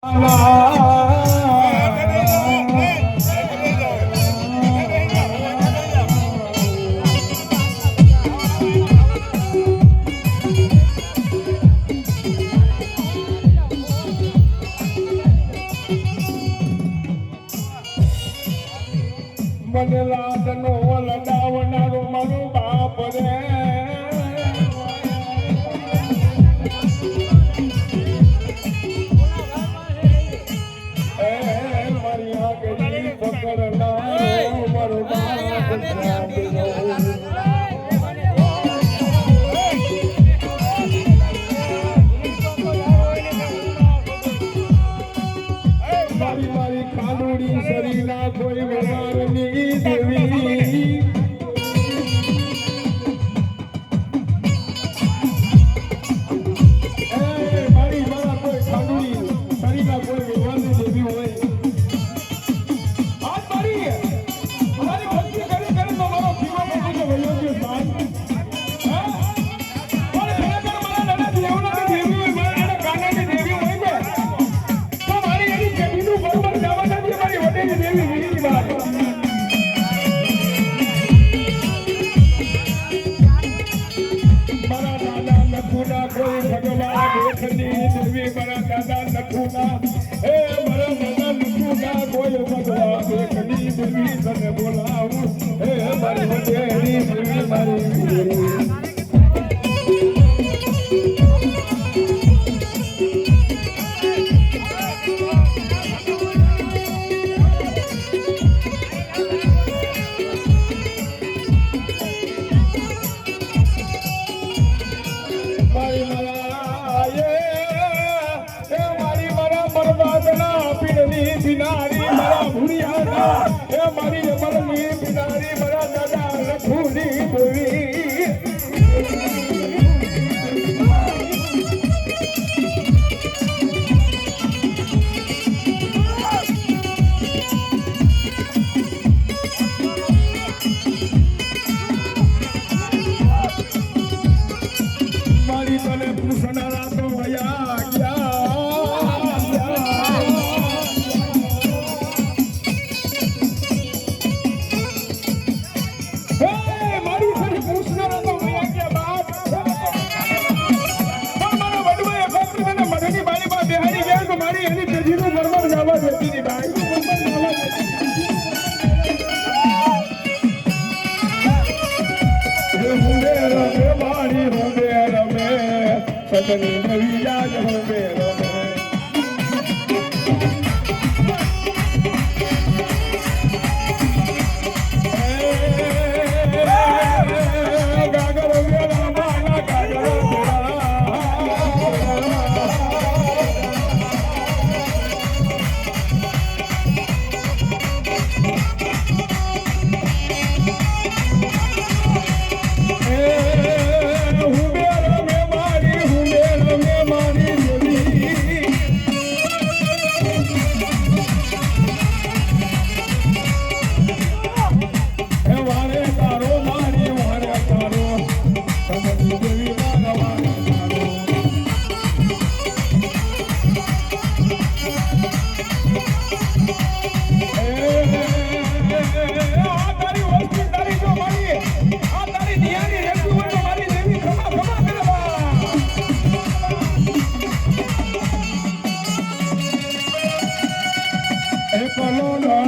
મને લાડનો લડાવનારો મારો બાપ રે મારી આગળ પકડનારો મારો બાપ મારી ખાલુડી શરીર ના કોઈ વ્યવહારની દેવી મારી મારા કોઈ ખાલુડી શરીર ના કોઈ વ્યવહારની દેવી હોય આજ મારી અમારી ભક્તિ કરે કરે તો મારો જીવન બધું વયો ગયો સાહેબ પણ ખરેખર મારા દાદા દેવના દેવી હોય મારા દાદા કાનાની દેવી હોય ને તો મારી એની જમીનું બરોબર જવા નથી મારી વડેલી દેવી વીરી વાત મારા દાદા નખુના કોઈ ભગવાન દેખની દેવી મારા દાદા નખુના મારા દાદા નખુના કોઈ ભગવાન દેખની દેવી તને બોલાવું મારી વડેલી દેવી મારી બિનારી મારા ભૂરિયા મારી મરની બિનારી મારા દાદા લખુની દેવી મારી તને પૂછનારા તો ભયા સતની નવી યાદ હોવે રમે ગાગર વેલા માના ગાગર no